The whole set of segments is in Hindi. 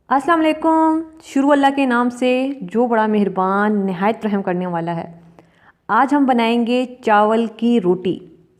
अस्सलाम वालेकुम। शुरू अल्लाह के नाम से जो बड़ा मेहरबान नहायत रहम करने वाला है। आज हम बनाएंगे चावल की रोटी।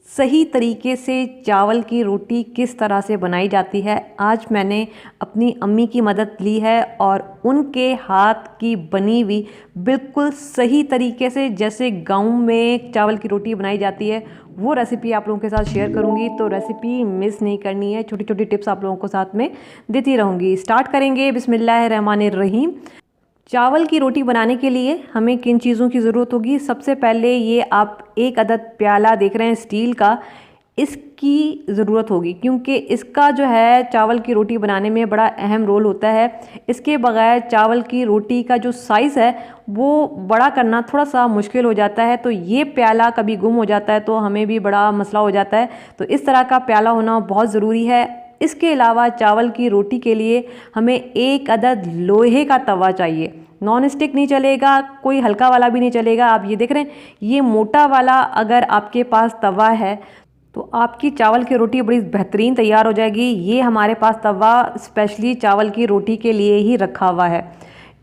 सही तरीके से चावल की रोटी किस तरह से बनाई जाती है, आज मैंने अपनी अम्मी की मदद ली है और उनके हाथ की बनी हुई बिल्कुल सही तरीके से जैसे गाँव में चावल की रोटी बनाई जाती है वो रेसिपी आप लोगों के साथ शेयर करूंगी। तो रेसिपी मिस नहीं करनी है, छोटी छोटी टिप्स आप लोगों को साथ में देती रहूंगी। स्टार्ट करेंगे। बिस्मिल्लाहिर्रहमानिर्रहीम। चावल की रोटी बनाने के लिए हमें किन चीज़ों की ज़रूरत होगी? सबसे पहले ये आप एक अदद प्याला देख रहे हैं स्टील का, इसकी ज़रूरत होगी क्योंकि इसका जो है चावल की रोटी बनाने में बड़ा अहम रोल होता है। इसके बगैर चावल की रोटी का जो साइज़ है वो बड़ा करना थोड़ा सा मुश्किल हो जाता है। तो ये प्याला कभी गुम हो जाता है तो हमें भी बड़ा मसला हो जाता है। तो इस तरह का प्याला होना बहुत ज़रूरी है। इसके अलावा चावल की रोटी के लिए हमें एक अदद लोहे का तवा चाहिए। नॉन स्टिक नहीं चलेगा, कोई हल्का वाला भी नहीं चलेगा। आप ये देख रहे हैं, ये मोटा वाला अगर आपके पास तवा है तो आपकी चावल की रोटी बड़ी बेहतरीन तैयार हो जाएगी। ये हमारे पास तवा स्पेशली चावल की रोटी के लिए ही रखा हुआ है।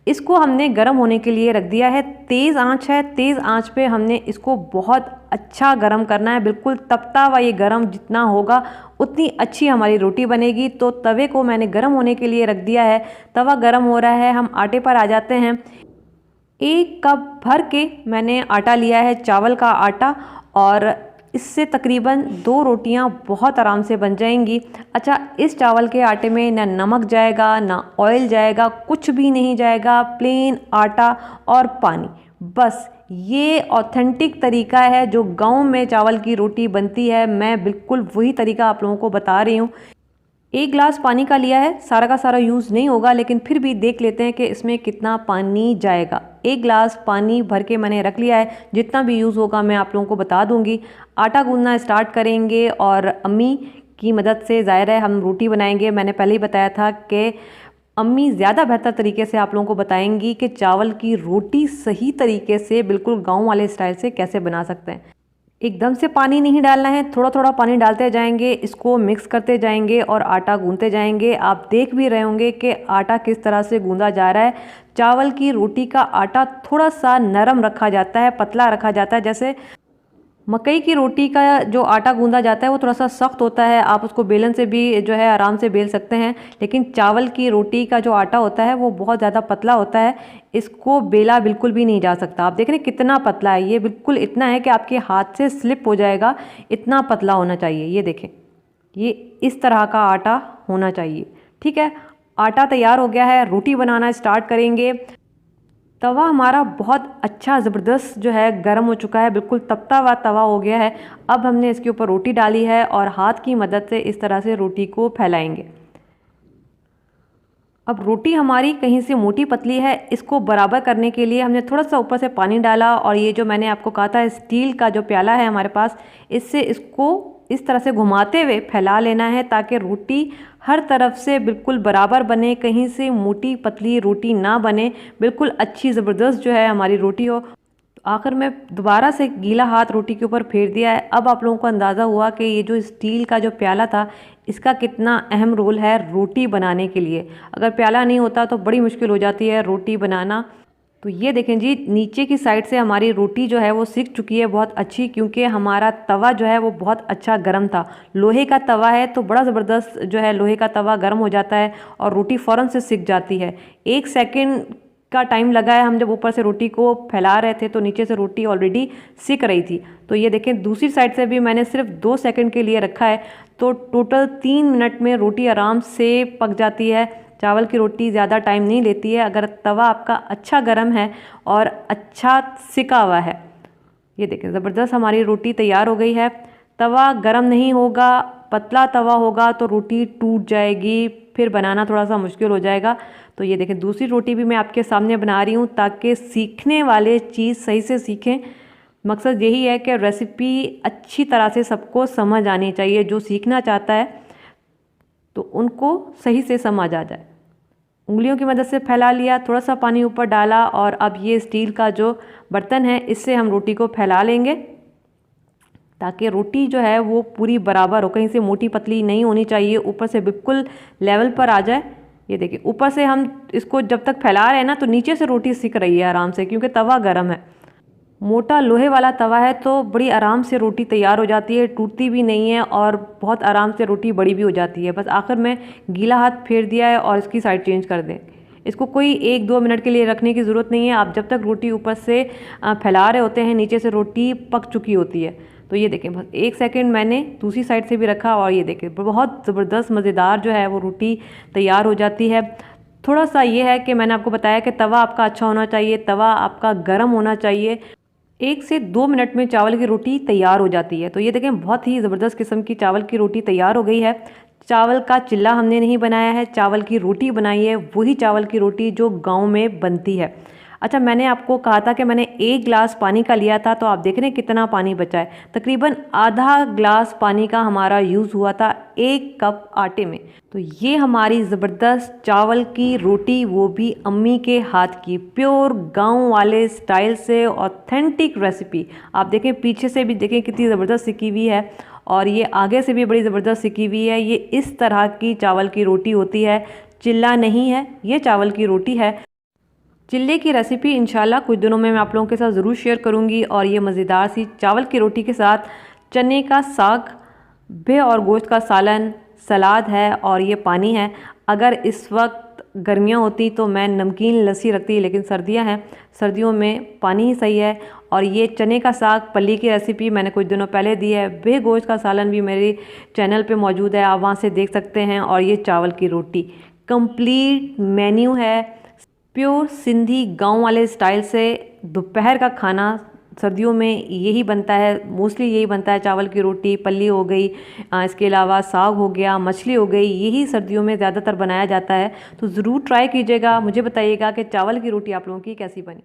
इसको हमने गर्म होने के लिए रख दिया है। तेज़ आंच है, तेज़ आंच पे हमने इसको बहुत अच्छा गर्म करना है, बिल्कुल तपता हुआ। ये गर्म जितना होगा उतनी अच्छी हमारी रोटी बनेगी। तो तवे को मैंने गर्म होने के लिए रख दिया है। तवा गर्म हो रहा है, हम आटे पर आ जाते हैं। 1 कप भर के मैंने आटा लिया है, चावल का आटा, और इससे तकरीबन 2 रोटियां बहुत आराम से बन जाएंगी। अच्छा, इस चावल के आटे में ना नमक जाएगा ना ऑयल जाएगा, कुछ भी नहीं जाएगा, प्लेन आटा और पानी। बस ये ऑथेंटिक तरीका है जो गांव में चावल की रोटी बनती है। मैं बिल्कुल वही तरीका आप लोगों को बता रही हूँ। 1 गिलास पानी का लिया है, सारा का सारा यूज़ नहीं होगा लेकिन फिर भी देख लेते हैं कि इसमें कितना पानी जाएगा। 1 गिलास पानी भर के मैंने रख लिया है, जितना भी यूज़ होगा मैं आप लोगों को बता दूंगी। आटा गूंदना स्टार्ट करेंगे और अम्मी की मदद से ज़ाहिर है हम रोटी बनाएंगे। मैंने पहले ही बताया था कि अम्मी ज़्यादा बेहतर तरीके से आप लोगों को बताएंगी कि चावल की रोटी सही तरीके से बिल्कुल गाँव वाले स्टाइल से कैसे बना सकते हैं। एकदम से पानी नहीं डालना है, थोड़ा थोड़ा पानी डालते जाएंगे, इसको मिक्स करते जाएंगे और आटा गूंथते जाएंगे। आप देख भी रहे होंगे कि आटा किस तरह से गूंदा जा रहा है। चावल की रोटी का आटा थोड़ा सा नरम रखा जाता है, पतला रखा जाता है। जैसे मकई की रोटी का जो आटा गूंदा जाता है वो थोड़ा सा सख्त होता है, आप उसको बेलन से भी जो है आराम से बेल सकते हैं। लेकिन चावल की रोटी का जो आटा होता है वो बहुत ज़्यादा पतला होता है, इसको बेला बिल्कुल भी नहीं जा सकता। आप देख रहे हैं कितना पतला है, ये बिल्कुल इतना है कि आपके हाथ से स्लिप हो जाएगा, इतना पतला होना चाहिए। ये देखें, ये इस तरह का आटा होना चाहिए। ठीक है, आटा तैयार हो गया है, रोटी बनाना स्टार्ट करेंगे। तवा हमारा बहुत अच्छा ज़बरदस्त जो है गर्म हो चुका है, बिल्कुल तपता हुआ तवा हो गया है। अब हमने इसके ऊपर रोटी डाली है और हाथ की मदद से इस तरह से रोटी को फैलाएंगे। अब रोटी हमारी कहीं से मोटी पतली है, इसको बराबर करने के लिए हमने थोड़ा सा ऊपर से पानी डाला और ये जो मैंने आपको कहा था स्टील का जो प्याला है हमारे पास, इससे इसको इस तरह से घुमाते हुए फैला लेना है ताकि रोटी हर तरफ से बिल्कुल बराबर बने, कहीं से मोटी पतली रोटी ना बने, बिल्कुल अच्छी ज़बरदस्त जो है हमारी रोटी हो। आखिर में दोबारा से गीला हाथ रोटी के ऊपर फेर दिया है। अब आप लोगों को अंदाज़ा हुआ कि ये जो स्टील का जो प्याला था इसका कितना अहम रोल है रोटी बनाने के लिए। अगर प्याला नहीं होता तो बड़ी मुश्किल हो जाती है रोटी बनाना। तो ये देखें जी, नीचे की साइड से हमारी रोटी जो है वो सिक चुकी है बहुत अच्छी, क्योंकि हमारा तवा जो है वो बहुत अच्छा गर्म था। लोहे का तवा है तो बड़ा ज़बरदस्त जो है लोहे का तवा गर्म हो जाता है और रोटी फ़ौरन से सिक जाती है। 1 सेकंड का टाइम लगा है, हम जब ऊपर से रोटी को फैला रहे थे तो नीचे से रोटी ऑलरेडी सिक रही थी। तो ये देखें, दूसरी साइड से भी मैंने सिर्फ 2 सेकंड के लिए रखा है, तो टोटल 3 मिनट में रोटी आराम से पक जाती है। चावल की रोटी ज़्यादा टाइम नहीं लेती है अगर तवा आपका अच्छा गर्म है और अच्छा सिका हुआ है। ये देखें, ज़बरदस्त हमारी रोटी तैयार हो गई है। तवा गर्म नहीं होगा, पतला तवा होगा तो रोटी टूट जाएगी, फिर बनाना थोड़ा सा मुश्किल हो जाएगा। तो ये देखें, दूसरी रोटी भी मैं आपके सामने बना रही हूँ ताकि सीखने वाले चीज़ सही से सीखें। मकसद यही है कि रेसिपी अच्छी तरह से सबको समझ आनी चाहिए, जो सीखना चाहता है तो उनको सही से समझ आ जाए। उंगलियों की मदद से फैला लिया, थोड़ा सा पानी ऊपर डाला और अब ये स्टील का जो बर्तन है इससे हम रोटी को फैला लेंगे ताकि रोटी जो है वो पूरी बराबर हो, कहीं से मोटी पतली नहीं होनी चाहिए, ऊपर से बिल्कुल लेवल पर आ जाए। ये देखिए ऊपर से हम इसको जब तक फैला रहे हैं ना तो नीचे से रोटी सिक रही है आराम से, क्योंकि तवा गर्म है। मोटा लोहे वाला तवा है तो बड़ी आराम से रोटी तैयार हो जाती है, टूटती भी नहीं है और बहुत आराम से रोटी बड़ी भी हो जाती है। बस आखिर में गीला हाथ फेर दिया है और इसकी साइड चेंज कर दें। इसको कोई 1-2 मिनट के लिए रखने की ज़रूरत नहीं है। आप जब तक रोटी ऊपर से फैला रहे होते हैं नीचे से रोटी पक चुकी होती है। तो ये देखें, बस 1 सेकंड मैंने दूसरी साइड से भी रखा और ये देखें बहुत ज़बरदस्त मज़ेदार जो है वो रोटी तैयार हो जाती है। थोड़ा सा ये है कि मैंने आपको बताया कि तवा आपका अच्छा होना चाहिए, तवा आपका गर्म होना चाहिए। 1 से 2 मिनट में चावल की रोटी तैयार हो जाती है। तो ये देखें बहुत ही ज़बरदस्त किस्म की चावल की रोटी तैयार हो गई है। चावल का चिल्ला हमने नहीं बनाया है, चावल की रोटी बनाई है, वही चावल की रोटी जो गांव में बनती है। अच्छा, मैंने आपको कहा था कि मैंने 1 गिलास पानी का लिया था, तो आप देख रहे हैं कितना पानी बचा है। तकरीबन आधा गिलास पानी का हमारा यूज़ हुआ था 1 कप आटे में। तो ये हमारी ज़बरदस्त चावल की रोटी, वो भी अम्मी के हाथ की, प्योर गांव वाले स्टाइल से ऑथेंटिक रेसिपी। आप देखें पीछे से भी देखें कितनी ज़बरदस्त सिकी हुई है और ये आगे से भी बड़ी ज़बरदस्त सिकी हुई है। ये इस तरह की चावल की रोटी होती है, चिल्ला नहीं है, ये चावल की रोटी है। चिल्ले की रेसिपी इंशाल्लाह कुछ दिनों में मैं आप लोगों के साथ ज़रूर शेयर करूंगी। और ये मज़ेदार सी चावल की रोटी के साथ चने का साग, भे और गोश्त का सालन, सलाद है और ये पानी है। अगर इस वक्त गर्मियाँ होती तो मैं नमकीन लस्सी रखती, लेकिन सर्दियाँ हैं, सर्दियों में पानी ही सही है। और ये चने का साग पल्ली की रेसिपी मैंने कुछ दिनों पहले दी है। भे गोश्त का सालन भी मेरे चैनल पे मौजूद है, आप वहाँ से देख सकते हैं। और ये चावल की रोटी कंप्लीट मेन्यू है, प्योर सिंधी गांव वाले स्टाइल से। दोपहर का खाना सर्दियों में यही बनता है, मोस्टली यही बनता है। चावल की रोटी, पल्ली हो गई, इसके अलावा साग हो गया, मछली हो गई, यही सर्दियों में ज़्यादातर बनाया जाता है। तो ज़रूर ट्राई कीजिएगा, मुझे बताइएगा कि चावल की रोटी आप लोगों की कैसी बनी।